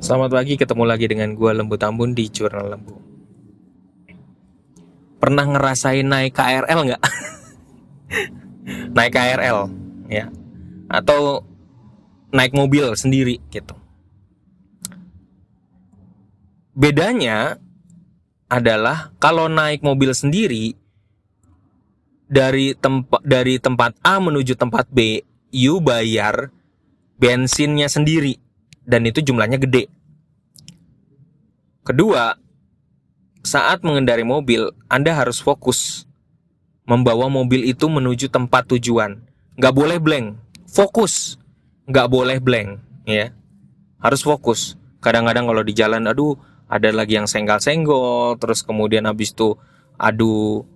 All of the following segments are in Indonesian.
Selamat pagi, ketemu lagi dengan gua Lembu Tambun di Jurnal Lembu. Pernah ngerasain naik KRL nggak? Naik KRL, ya, atau naik mobil sendiri gitu. Bedanya adalah kalau naik mobil sendiri dari tempat A menuju tempat B, you bayar bensinnya sendiri dan itu jumlahnya gede. Kedua, saat mengendari mobil, Anda harus fokus membawa mobil itu menuju tempat tujuan. Nggak boleh blank, fokus. Nggak boleh blank, ya. Harus fokus. Kadang-kadang kalau di jalan, ada lagi yang senggol-senggol, terus kemudian habis itu adu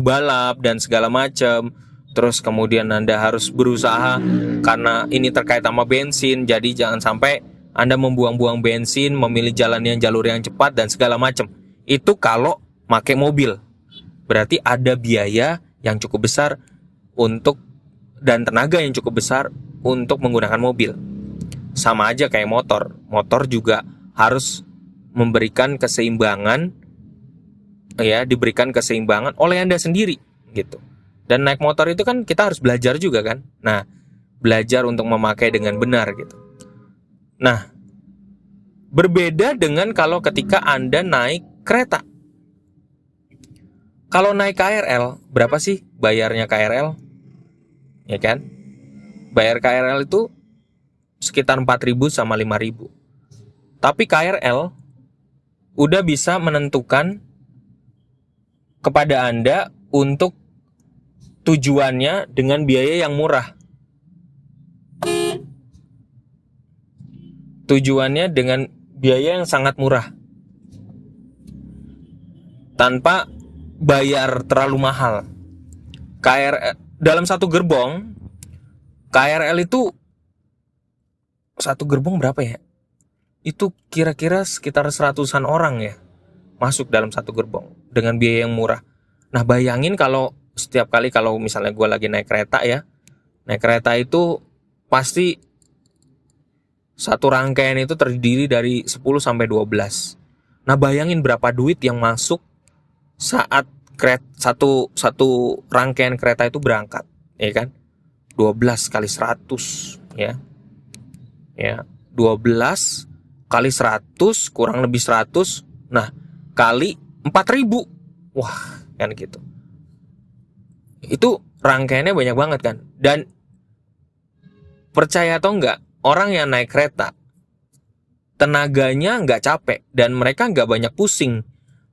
balap dan segala macam. Terus kemudian Anda harus berusaha karena ini terkait sama bensin, jadi jangan sampai Anda membuang-buang bensin, memilih jalur yang cepat dan segala macam. Itu kalau pakai mobil. Berarti ada biaya yang cukup besar dan tenaga yang cukup besar untuk menggunakan mobil. Sama aja kayak motor. Motor juga harus memberikan keseimbangan, diberikan keseimbangan oleh Anda sendiri gitu. Dan naik motor itu kan kita harus belajar juga kan. Nah, belajar untuk memakai dengan benar gitu. Nah, berbeda dengan kalau ketika Anda naik kereta. Kalau naik KRL, berapa sih bayarnya KRL? Ya kan? Bayar KRL itu sekitar 4.000 sama 5.000. Tapi KRL udah bisa menentukan kepada Anda untuk tujuannya dengan biaya yang murah. Tujuannya dengan biaya yang sangat murah. Tanpa bayar terlalu mahal. Dalam satu gerbong KRL itu satu gerbong berapa ya? Itu kira-kira sekitar 100-an orang ya masuk dalam satu gerbong dengan biaya yang murah. Nah, bayangin kalau setiap kali kalau misalnya gue lagi naik kereta ya. Naik kereta itu pasti satu rangkaian itu terdiri dari 10 sampai 12. Nah, bayangin berapa duit yang masuk saat satu rangkaian kereta itu berangkat, ya kan? 12 kali 100, ya. Ya, 12 kali 100 kurang lebih 100. Nah, kali 4.000. Wah, kan gitu. Itu rangkaiannya banyak banget kan. Dan percaya atau enggak, orang yang naik kereta tenaganya enggak capek dan mereka enggak banyak pusing,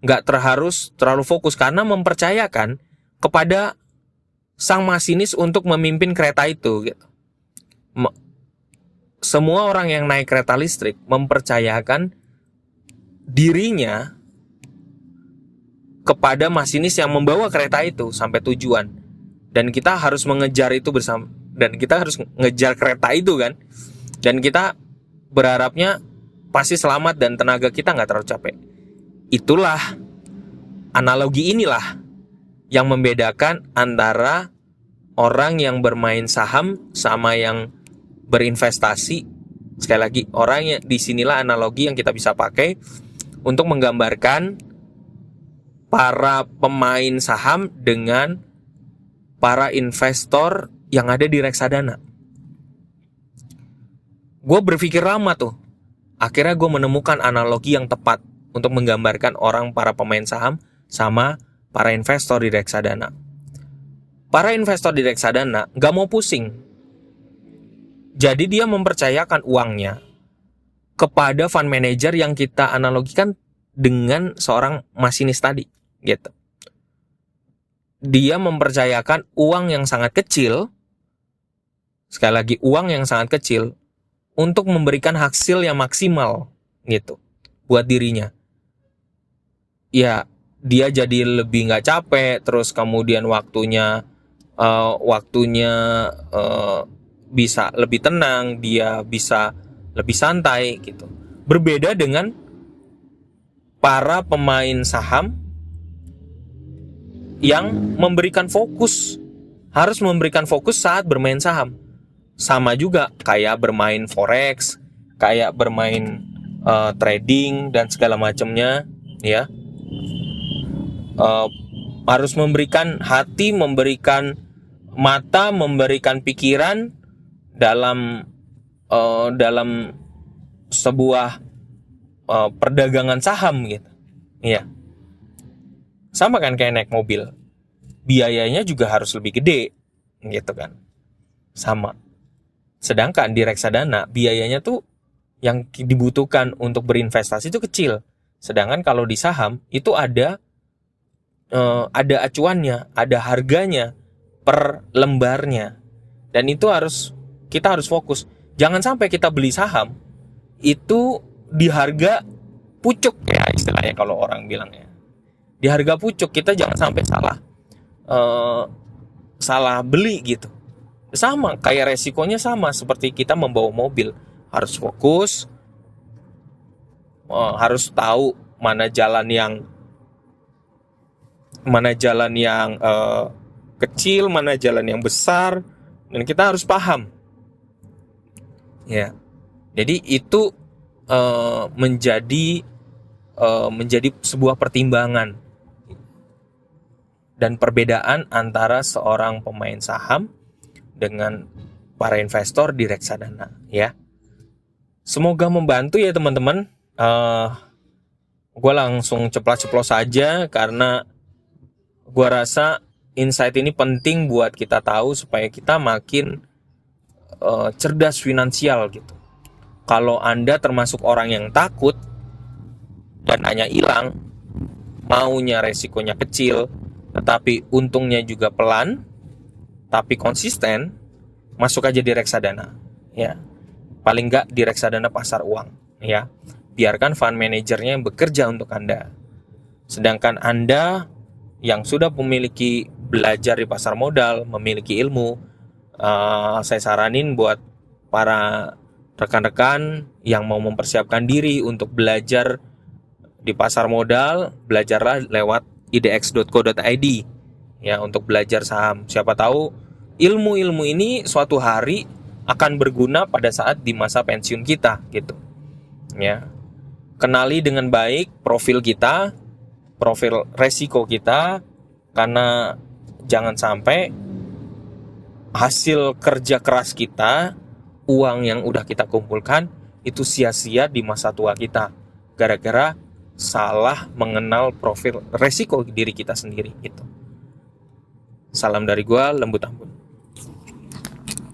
enggak harus terlalu fokus karena mempercayakan kepada sang masinis untuk memimpin kereta itu gitu. Semua orang yang naik kereta listrik mempercayakan dirinya kepada masinis yang membawa kereta itu sampai tujuan. Dan kita harus mengejar itu bersama. Dan kita harus ngejar kereta itu kan. Dan kita berharapnya pasti selamat dan tenaga kita gak terlalu capek. Itulah, analogi inilah yang membedakan antara orang yang bermain saham sama yang berinvestasi. Sekali lagi, disinilah analogi yang kita bisa pakai untuk menggambarkan para pemain saham dengan para investor yang ada di reksadana. Gue berpikir lama tuh. Akhirnya gue menemukan analogi yang tepat untuk menggambarkan para pemain saham sama para investor di reksadana. Para investor di reksadana gak mau pusing. Jadi dia mempercayakan uangnya kepada fund manager yang kita analogikan dengan seorang masinis tadi, gitu. Dia mempercayakan uang yang sangat kecil, sekali lagi uang yang sangat kecil, untuk memberikan hasil yang maksimal, gitu, buat dirinya. Ya, dia jadi lebih nggak capek, terus kemudian waktunya bisa lebih tenang, dia bisa lebih santai gitu. Berbeda dengan para pemain saham yang harus memberikan fokus saat bermain saham. Sama juga kayak bermain forex, kayak bermain trading dan segala macamnya, ya. Harus memberikan hati, memberikan mata, memberikan pikiran dalam sebuah perdagangan saham gitu. Iya. Sama kan kayak naik mobil. Biayanya juga harus lebih gede gitu kan. Sama. Sedangkan di reksadana biayanya tuh yang dibutuhkan untuk berinvestasi itu kecil. Sedangkan kalau di saham itu ada acuannya, ada harganya per lembarnya. Dan itu kita harus fokus. Jangan sampai kita beli saham itu di harga pucuk ya istilahnya kalau orang bilang ya. Di harga pucuk, kita jangan sampai salah beli gitu. Sama kayak resikonya sama seperti kita membawa mobil, harus fokus, harus tahu mana jalan yang kecil, mana jalan yang besar, dan kita harus paham ya. Jadi itu menjadi sebuah pertimbangan dan perbedaan antara seorang pemain saham dengan para investor di reksadana ya. Semoga membantu ya teman-teman. Gue langsung ceplos-ceplos saja karena gue rasa insight ini penting buat kita tahu supaya kita makin cerdas finansial gitu. Kalau Anda termasuk orang yang takut dan hanya hilang, maunya resikonya kecil tetapi untungnya juga pelan tapi konsisten, masuk aja di reksadana ya. Paling enggak di reksadana pasar uang ya. Biarkan fund manajernya yang bekerja untuk Anda. Sedangkan Anda yang sudah memiliki belajar di pasar modal, memiliki ilmu, saya saranin buat para rekan-rekan yang mau mempersiapkan diri untuk belajar di pasar modal, belajarlah lewat idx.co.id ya untuk belajar saham. Siapa tahu ilmu-ilmu ini suatu hari akan berguna pada saat di masa pensiun kita gitu. Ya. Kenali dengan baik profil kita, profil resiko kita, karena jangan sampai hasil kerja keras kita, uang yang udah kita kumpulkan itu sia-sia di masa tua kita gara-gara salah mengenal profil resiko diri kita sendiri gitu. Salam dari gua, Lembut Ambon.